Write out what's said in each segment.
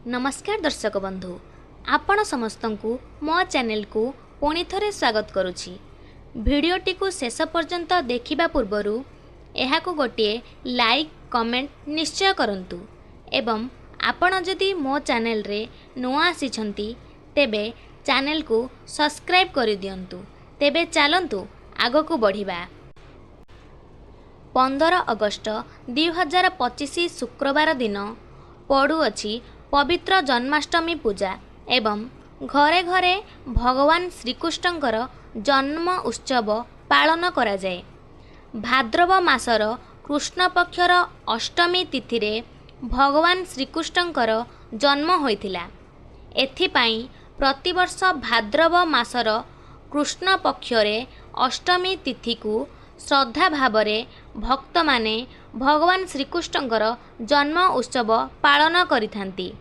नमस्कार दर्शक बंधु, आपण समस्त को मो चैनल को पुणी थरे स्वागत करुछि। भिडियोटी को शेष पर्यंत देखिबा पूर्वरु एहाको गोटे लाइक कमेंट निश्चय करंतु एवं आपण जदि मो चैनल रे नुआ आसीछंती तेबे चैनल को सब्सक्राइब करि दियंतु। तेबे चलंतु आगो को बढ़िबा। 15 अगस्त 2025 शुक्रवार दिन पड़ुअछि पवित्र जन्माष्टमी पूजा एवं घरे घरे भगवान श्रीकृष्णଙ୍କର जन्म उत्सव पालन करा जाए। भाद्रव मासर कृष्ण पक्षर अष्टमी तिथि रे भगवान श्रीकृष्णଙ୍କର जन्म होइथिला। एथिपाई प्रतिवर्ष भाद्रव मासर कृष्ण पक्षरे अष्टमी तिथि को श्रद्धा भावरे भक्त माने भगवान श्रीकृष्णଙ୍କର जन्म उत्सव पालन करिथांती।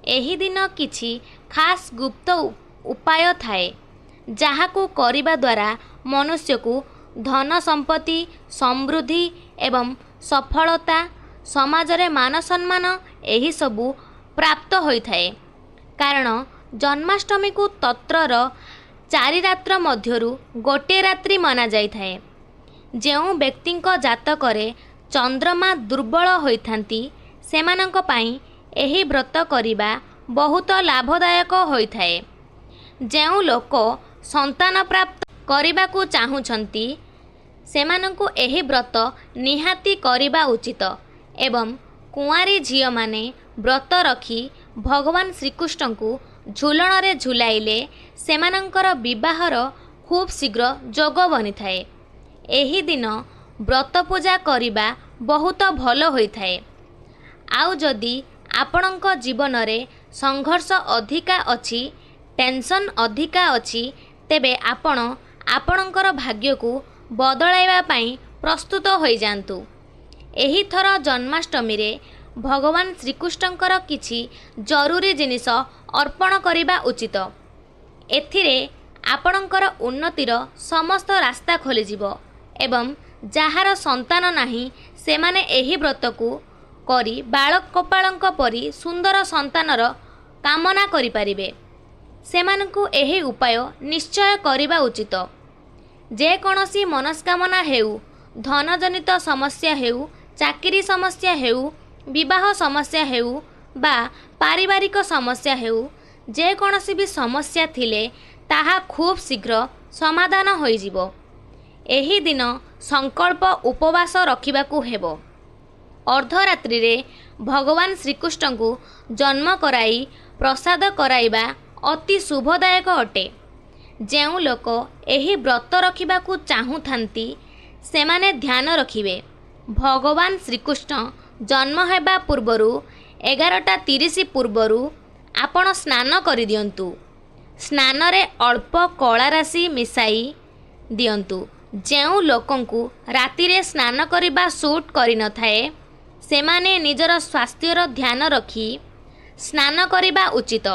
एही दिन किछि खास गुप्त उपाय थाए जहाकू करिबा द्वारा मनुष्य को धन संपत्ति समृद्धि एवं सफलता समाजरे मान सम्मान एही सबु प्राप्त होइथाए। कारण जन्माष्टमी को तत्रर 4 रात्र मध्यरु गोटे रात्रि मना जाइथाए। जेउ व्यक्तिंक जातकरे चंद्रमा दुर्बल होइथांती सेमानंक पाई एही व्रत करिबा बहुत लाभदायक होइथाए। जेउ लोक संतान प्राप्त करिबा को चाहुछंती सेमानंकु एही व्रत निहाती करिबा उचित एवं कुंवारी झियो माने व्रत रखी भगवान श्रीकृष्ण को झुलण रे झुलाइले सेमानंकर विवाहर खूब शीघ्र जोग बनिथाए। एही दिन व्रत पूजा करिबा बहुत भल होइथाए। आउ जदि आपणक जीवन रे संघर्ष अधिका अछि टेंशन अधिका अछि तेबे आपण आपणकर भाग्य को बदलाइबा पई प्रस्तुत होई जांतु। एही थर जन्माष्टमी रे भगवान श्रीकृष्णଙ୍କର किछि जरूरी जिनिस अर्पण करिबा उचित। एथिरे आपणकर उन्नतिर समस्त रास्ता खोली जिवो एवं जहार संतान नाही सेमाने एही व्रत को करी बालक कपालंक परी सुंदर संतानर कामना करि पारिबे। सेमानकु एही उपाय निश्चय करिबा उचित। जे कोनोसी मनस्कामना हेउ, धन जनित समस्या हेउ, चाकरी समस्या हेउ, विवाह समस्या हेउ बा पारिवारिक समस्या हेउ, जे कोनोसी भी समस्या थिले ताहा खूब शीघ्र समाधान होई जिवो। एही दिन संकल्प उपवास रखिबाकू हेबो। अर्धरात्रि रे भगवान श्रीकृष्ण को जन्म कराई प्रसाद कराइबा अति शुभदायक अटे। जेउ लोक एही व्रत रखिबाकू चाहुथांती सेमाने ध्यान रखिबे भगवान श्रीकृष्ण जन्म हेबा पूर्वरु 11:30 पूर्वरु आपण स्नान करि दियंतु। स्नान रे अल्प कला राशि मिसाई दियंतु। जेउ लोकंकु राति रे स्नान करिबा सूट करि न थाए सेमाने निजर स्वास्थ्यर ध्यान रखी स्नान करिबा उचित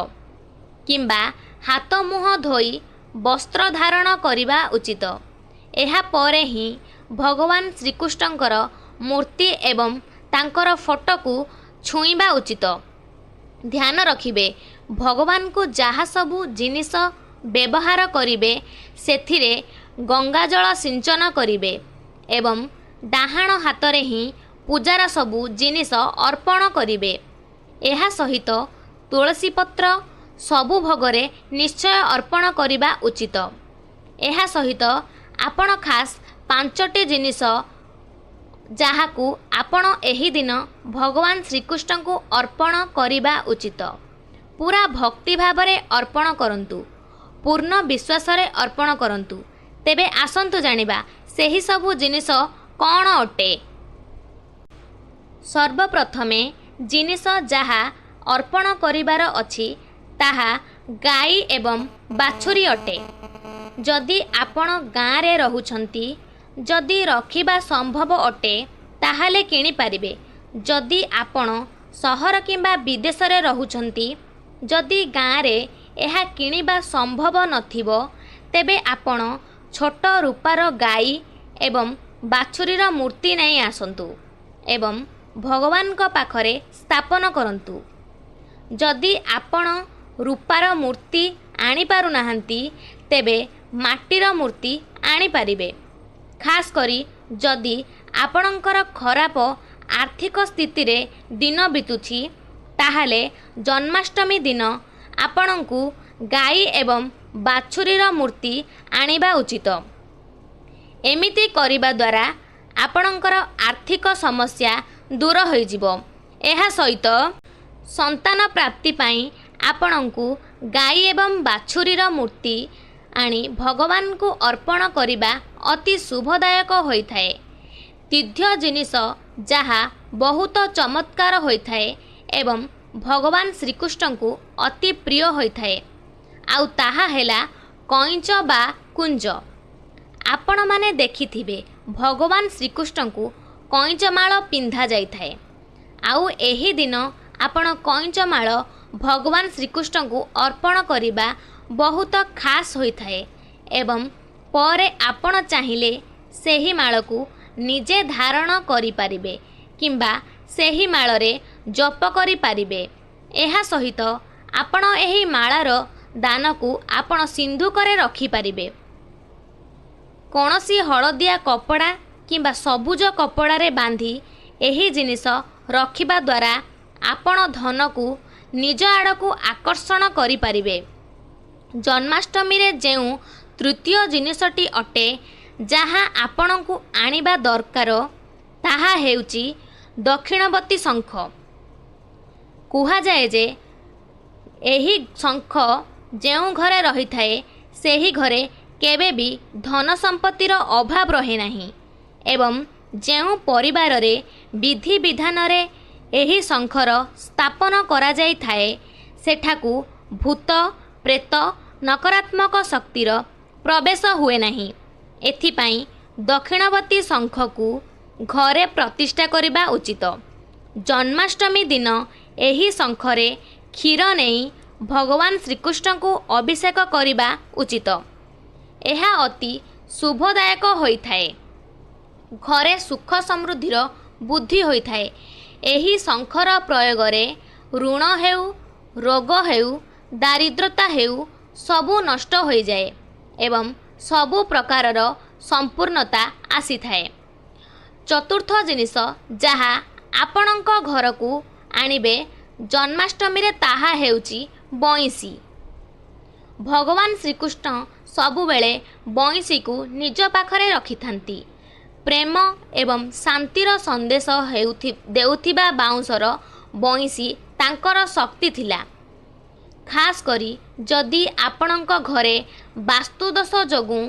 किंबा हाथ मुह धोई वस्त्र धारण करिबा उचित। एहा परे ही भगवान श्रीकृष्णଙ୍କର मूर्ति एवं तांकर फोटो को छुईबा उचित। ध्यान रखिबे भगवान को जहा सबु जिनिस व्यवहार करिबे सेथिरे गंगा जल सिंचन करिबे एवं डाहाण हातरे ही पूजार सबु जिनिस अर्पण करिबे। एहा सहित तुलसी पत्र सबु भोगरे निश्चय अर्पण करिबा उचित। एहा सहित आपण खास 5टी जिनिस जहाकू आपण एही दिन भगवान श्रीकृष्ण को अर्पण करिबा उचित। पूरा भक्ति भावरे अर्पण करंतु, पूर्ण विश्वास रे अर्पण करंतु। तेबे आसंतु जानिबा सेही सबु जिनिस कौन अटे। सर्वप्रथमे जिनिस जहा अर्पण करिबार अछि ताहा गाई एवं बाछुरी अटे। जदि आपण गाँ रे रहुछंती जदि रखिबा संभव अटे ताहाले किनि पारिबे। जदि आपण सहर किंबा विदेश रे रहुछंती जदि गाँ रे एहा किनिबा संभव नथिबो तेबे आपण छोट रूपार गाई एवं बाछुरीर मूर्ति नहीं आसंतु एवं भगवान का पाखरे स्थापन करंतु। जदि आपण रूपार मूर्ति आनीपारुनाहांती तेबे माटीर मूर्ति आनीपारिबे। खास करी जदि आपणकर खराब आर्थिक स्थिति रे दिन बीतुछि ताहाले जन्माष्टमी दिन आपणଙ୍କୁ गाई एवं बाछुरीर मूर्ति आनिबा उचित। एमिति करिबा द्वारा आपणकर आर्थिक समस्या दूर होइजिबो। एहा सहित संतान प्राप्ति पाई आपणଙ୍କୁ गाई एवं बाछुरीर मूर्ति आनी भगवान को अर्पण करिबा अति शुभदायक होइथाए। तीर्थ जिनिस जहा बहुत चमत्कार होइथाए एवं भगवान श्रीकृष्ण को अति प्रिय होइथाए आउ ताहा हेला कईंच बा कुंज। आपण माने देखिथिबे भगवान श्रीकृष्ण को कईंचमाळ पिंधा जाइथाए आउ एही दिन आपण कईंचमाळ भगवान श्रीकृष्ण को अर्पण करिबा बहुत खास होइथाए एवं परे आपण चाहिले सेही माळ को निजे धारण करि पारिबे किंबा सेही माଳରେ जप करि पारिबे। एहा सहित आपण एही माळार दान को आपण सिंधुकरे रखि पारिबे। कोनोसी हळदिया कपड़ा किंबा सबुज कपड़ारे बांधी एही जिनिस रखिबा द्वारा आपण धन को निज आड़कू आकर्षण करि पारिबे। जन्माष्टमी रे जेउ तृतीय जिनिसटी अटे जहाँ आपण को आनिबा दरकार ताहा हेउची दक्षिणवती शंख। कुहा जाए जे एही शंख जेउ घरे रही थाए सेही घरे केबे भी धन संपत्तिर अभाव रहे नाही एवं जेउ परिवार रे विधि विधान रे एही शंखर स्थापन करा जाई थाए सेठाकू भूत प्रेत नकारात्मक शक्तिर प्रवेश हुए नाही। एथिपाई दक्षिणवती शंख को घरे प्रतिष्ठा करिबा उचित। जन्माष्टमी दिन एही शंखरे क्षीर नेई भगवान श्रीकृष्ण को अभिषेक करिबा उचित। एहा अति शुभदायक होइथाए। घरे सुख समृद्धिर बुद्धि होइथाए। एही शंखर प्रयोग रे ऋण हेउ रोग हेउ दारिद्रता हेउ सबु नष्ट हो जाए एवं सबु प्रकारर संपूर्णता आसी थाए। चतुर्थ जिनिस जहा आपणक घर को आनिबे जन्माष्टमी रे ताहा हेउची बंसी। भगवान श्रीकृष्ण सबुबेले बंसी को निज पाखरे रखिथांती। प्रेम एवं शांतिर संदेश देउथिबा बाउंसर बंसी तांकर शक्ति थिला। खास करी जदि आपणक घरे वास्तुदोष जोगु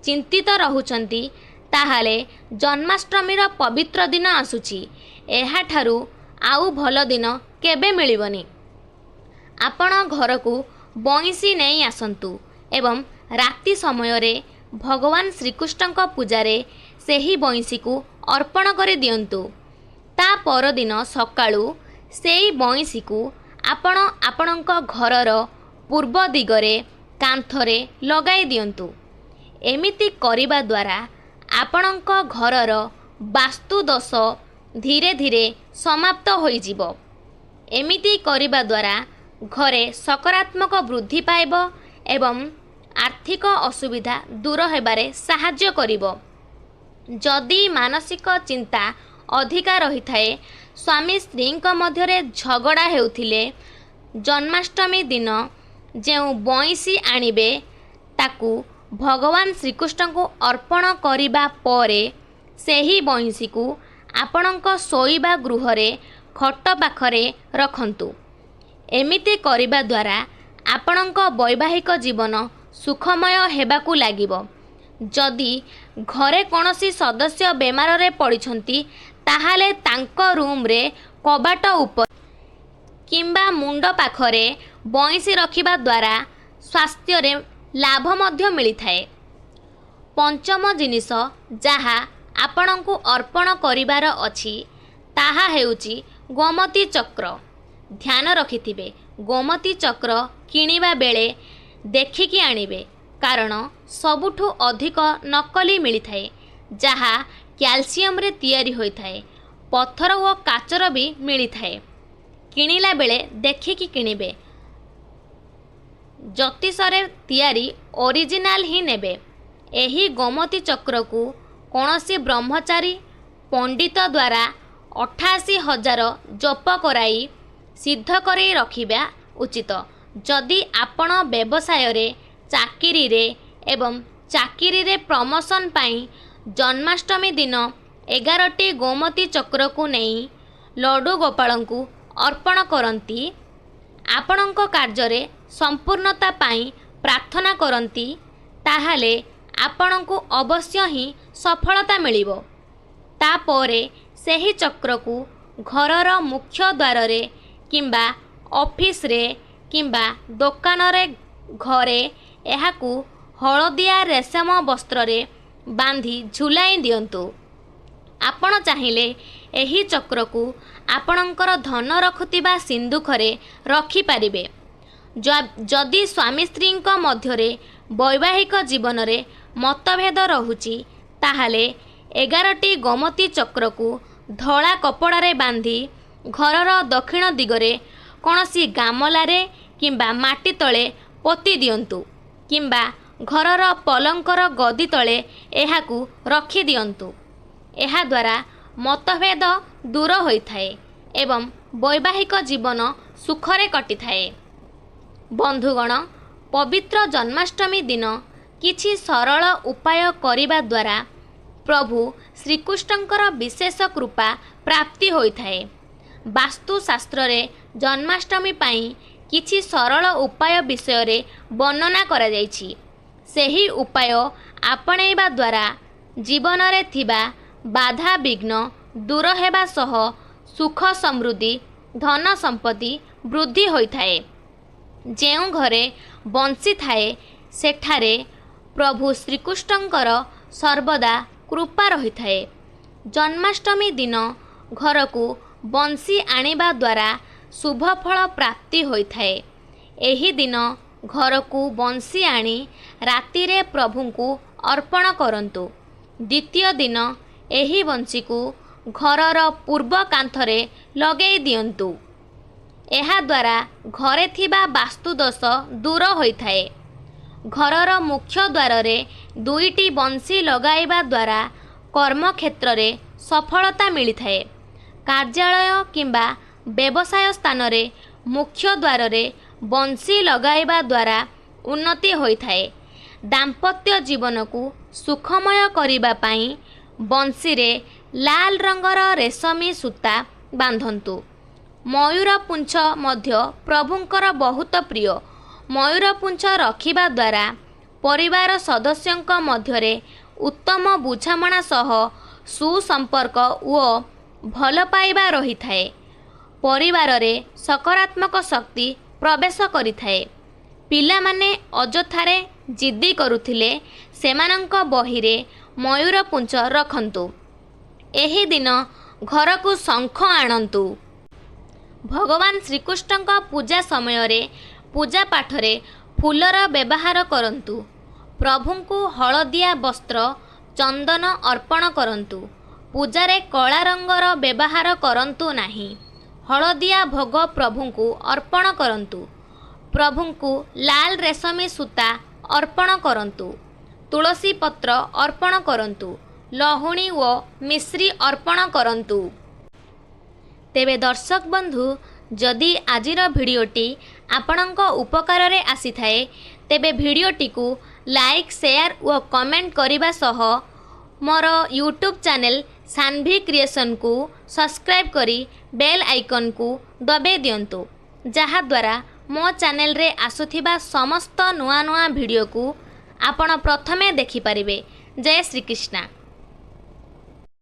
चिंतित रहुचंती ताहाले जन्माष्टमीर पवित्र दिन आसुची। एहाठारु आउ भल दिन केबे मिलिबनी। आपण घर को बंसी नहीं आसंतु एवं राति समय रे भगवान श्रीकृष्ण पूजारे सेही बंसी को अर्पण करि दियंतु। ता परदिन सकाळु सेही बंसी को आपण आपणक घरर पूर्व दिगरे कांथरे लगाई दियंतु। एमिति करिबा द्वारा आपणक घरर वास्तु दोष धीरे धीरे समाप्त होई जिवो। एमिति करिबा द्वारा घरे सकारात्मक वृद्धि पाइब एवं आर्थिक असुविधा दूर हेबारे साहाय्य करिवो। जदि मानसिक चिंता अधिका रही थाए स्वामी स्त्री मध्यरे झगड़ा हेउथिले जन्माष्टमी दिन जेउ बंसी आनिबे ताकू भगवान श्रीकृष्ण को अर्पण करिबा परे सेही बंसी को आपणक शोइबा गृहरे खट पाखरे रखंतु। एमिति करिबा द्वारा आपणक वैवाहिक जीवन सुखमय हेबाकू लागिबो। जदि घरे कोनोसी सदस्य बेमार रे पड़िछंती ताहाले तांको रूम रे कबाट उपर किंबा मुंड पाखरे बंसी रखिबा द्वारा स्वास्थ्य रे लाभ मध्य मिली थाए। पंचम जिनिस जहा आपणଙ୍କୁ अर्पण करिबार अछि ताहा हेउची गोमती चक्र। ध्यान रखिथिबे गोमती चक्र किनिबा बेले देखिकी आनिबे कारण सबुठु अधिक नकली मिली थाए जहा कैल्शियम रे तैयारी होई थाए। पत्थर व काचर भी मिली थाए। କିଣିଲା ବେଳେ ଦେଖିକି କିଣିବେ। ଜ୍ୟୋତିଷରେ ତିଆରି ଓରିଜିନାଲ ହିଁ ନେବେ। ଏହି ଗୋମତୀ ଚକ୍ରକୁ କୌଣସି ବ୍ରହ୍ମଚାରୀ ପଣ୍ଡିତ ଦ୍ୱାରା 88,000 ଜପ କରାଇ ସିଦ୍ଧ କରି ରଖିବା ଉଚିତ। ଯଦି ଆପଣ ବ୍ୟବସାୟରେ, ଚାକିରିରେ ଏବଂ ଚାକିରିରେ ପ୍ରମୋସନ ପାଇଁ ଜନ୍ମାଷ୍ଟମୀ ଦିନ 11ଟି ଗୋମତୀ ଚକ୍ରକୁ ନେଇ ଲଡ଼ୁ ଗୋପାଳଙ୍କୁ ଅର୍ପଣ କରନ୍ତି, ଆପଣଙ୍କ କାର୍ଯ୍ୟରେ ସମ୍ପୂର୍ଣ୍ଣତା ପାଇଁ ପ୍ରାର୍ଥନା କରନ୍ତି, ତାହେଲେ ଆପଣଙ୍କୁ ଅବଶ୍ୟ ହିଁ ସଫଳତା ମିଳିବ। ତାପରେ ସେହି ଚକ୍ରକୁ ଘରର ମୁଖ୍ୟ ଦ୍ୱାରରେ କିମ୍ବା ଅଫିସରେ କିମ୍ବା ଦୋକାନରେ ଘରେ ଏହାକୁ ହଳଦିଆ ରେଶମ ବସ୍ତ୍ରରେ ବାନ୍ଧି ଝୁଲାଇ ଦିଅନ୍ତୁ। ଆପଣ ଚାହିଁଲେ ଏହି ଚକ୍ରକୁ ଆପଣଙ୍କର ଧନ ରଖୁଥିବା ସିନ୍ଦୁକରେ ରଖିପାରିବେ। ଯଦି ସ୍ୱାମୀ ସ୍ତ୍ରୀଙ୍କ ମଧ୍ୟରେ ବୈବାହିକ ଜୀବନରେ ମତଭେଦ ରହୁଛି, ତାହେଲେ 11ଟି ଗୋମତୀ ଚକ୍ରକୁ ଧଳା କପଡ଼ାରେ ବାନ୍ଧି ଘରର ଦକ୍ଷିଣ ଦିଗରେ କୌଣସି ଗାମଲାରେ କିମ୍ବା ମାଟି ତଳେ ପୋତି ଦିଅନ୍ତୁ କିମ୍ବା ଘରର ପଲଙ୍କର ଗଦି ତଳେ ଏହାକୁ ରଖିଦିଅନ୍ତୁ। ଏହାଦ୍ୱାରା ମତଭେଦ ଦୂର ହୋଇଥାଏ ଏବଂ ବୈବାହିକ ଜୀବନ ସୁଖରେ କଟିଥାଏ। ବନ୍ଧୁଗଣ, ପବିତ୍ର ଜନ୍ମାଷ୍ଟମୀ ଦିନ କିଛି ସରଳ ଉପାୟ କରିବା ଦ୍ୱାରା ପ୍ରଭୁ ଶ୍ରୀକୃଷ୍ଣଙ୍କର ବିଶେଷ କୃପା ପ୍ରାପ୍ତି ହୋଇଥାଏ। ବାସ୍ତୁଶାସ୍ତ୍ରରେ ଜନ୍ମାଷ୍ଟମୀ ପାଇଁ କିଛି ସରଳ ଉପାୟ ବିଷୟରେ ବର୍ଣ୍ଣନା କରାଯାଇଛି। ସେହି ଉପାୟ ଆପଣେଇବା ଦ୍ୱାରା ଜୀବନରେ ଥିବା ବାଧାବିଘ୍ନ ଦୂର ହେବା ସହ ସୁଖ ସମୃଦ୍ଧି, ଧନ ସମ୍ପତ୍ତି ବୃଦ୍ଧି ହୋଇଥାଏ। ଯେଉଁ ଘରେ ବଂଶୀ ଥାଏ, ସେଠାରେ ପ୍ରଭୁ ଶ୍ରୀକୃଷ୍ଣଙ୍କର ସର୍ବଦା କୃପା ରହିଥାଏ। ଜନ୍ମାଷ୍ଟମୀ ଦିନ ଘରକୁ ବଂଶୀ ଆଣିବା ଦ୍ୱାରା ଶୁଭଫଳ ପ୍ରାପ୍ତି ହୋଇଥାଏ। ଏହି ଦିନ ଘରକୁ ବଂଶୀ ଆଣି ରାତିରେ ପ୍ରଭୁଙ୍କୁ ଅର୍ପଣ କରନ୍ତୁ। ଦ୍ୱିତୀୟ ଦିନ ଏହି ବଂଶୀକୁ ଘରର ପୂର୍ବ କାନ୍ଥରେ ଲଗାଇ ଦିଅନ୍ତୁ। ଏହାଦ୍ୱାରା ଘରେ ଥିବା ବାସ୍ତୁଦୋଷ ଦୂର ହୋଇଥାଏ। ଘରର ମୁଖ୍ୟ ଦ୍ୱାରରେ 2ଟି ବଂଶୀ ଲଗାଇବା ଦ୍ୱାରା କର୍ମକ୍ଷେତ୍ରରେ ସଫଳତା ମିଳିଥାଏ। କାର୍ଯ୍ୟାଳୟ କିମ୍ବା ବ୍ୟବସାୟ ସ୍ଥାନରେ ମୁଖ୍ୟ ଦ୍ୱାରରେ ବଂଶୀ ଲଗାଇବା ଦ୍ୱାରା ଉନ୍ନତି ହୋଇଥାଏ। ଦାମ୍ପତ୍ୟ ଜୀବନକୁ ସୁଖମୟ କରିବା ପାଇଁ ବଂଶୀରେ ଲାଲ ରଙ୍ଗର ରେଶମୀ ସୂତା ବାନ୍ଧନ୍ତୁ। ମୟୂର ପୁଞ୍ଛ ମଧ୍ୟ ପ୍ରଭୁଙ୍କର ବହୁତ ପ୍ରିୟ। ମୟୂର ପୁଞ୍ଛ ରଖିବା ଦ୍ୱାରା ପରିବାର ସଦସ୍ୟଙ୍କ ମଧ୍ୟରେ ଉତ୍ତମ ବୁଝାମଣା ସହ ସୁସମ୍ପର୍କ ଓ ଭଲ ପାଇବା ରହିଥାଏ। ପରିବାରରେ ସକାରାତ୍ମକ ଶକ୍ତି ପ୍ରବେଶ କରିଥାଏ। ପିଲାମାନେ ଅଯଥାରେ ଜିଦ୍ଦି କରୁଥିଲେ, ସେମାନଙ୍କ ବହିରେ ମୟୂର ପୁଞ୍ଛ ରଖନ୍ତୁ। ଏହି ଦିନ ଘରକୁ ଶଙ୍ଖ ଆଣନ୍ତୁ। ଭଗବାନ ଶ୍ରୀକୃଷ୍ଣଙ୍କ ପୂଜା ସମୟରେ ପୂଜା ପାଠରେ ଫୁଲର ବ୍ୟବହାର କରନ୍ତୁ। ପ୍ରଭୁଙ୍କୁ ହଳଦିଆ ବସ୍ତ୍ର, ଚନ୍ଦନ ଅର୍ପଣ କରନ୍ତୁ। ପୂଜାରେ କଳା ରଙ୍ଗର ବ୍ୟବହାର କରନ୍ତୁ ନାହିଁ। ହଳଦିଆ ଭୋଗ ପ୍ରଭୁଙ୍କୁ ଅର୍ପଣ କରନ୍ତୁ। ପ୍ରଭୁଙ୍କୁ ଲାଲ ରେଶମୀ ସୂତା ଅର୍ପଣ କରନ୍ତୁ। ତୁଳସୀ ପତ୍ର ଅର୍ପଣ କରନ୍ତୁ। ଲହୁଣୀ ଓ ମିଶ୍ରି ଅର୍ପଣ କରନ୍ତୁ। ତେବେ ଦର୍ଶକ ବନ୍ଧୁ, ଯଦି ଆଜିର ଭିଡ଼ିଓଟି ଆପଣଙ୍କ ଉପକାରରେ ଆସିଥାଏ, ତେବେ ଭିଡ଼ିଓଟିକୁ ଲାଇକ୍, ସେୟାର ଓ କମେଣ୍ଟ କରିବା ସହ ମୋର ୟୁଟ୍ୟୁବ୍ ଚ୍ୟାନେଲ ସାନ୍ଭି କ୍ରିଏସନ୍କୁ ସବସ୍କ୍ରାଇବ୍ କରି ବେଲ୍ ଆଇକନ୍କୁ ଦବାଇ ଦିଅନ୍ତୁ, ଯାହାଦ୍ୱାରା ମୋ ଚ୍ୟାନେଲରେ ଆସୁଥିବା ସମସ୍ତ ନୂଆ ନୂଆ ଭିଡ଼ିଓକୁ ଆପଣ ପ୍ରଥମେ ଦେଖିପାରିବେ। ଜୟ ଶ୍ରୀକୃଷ୍ଣ।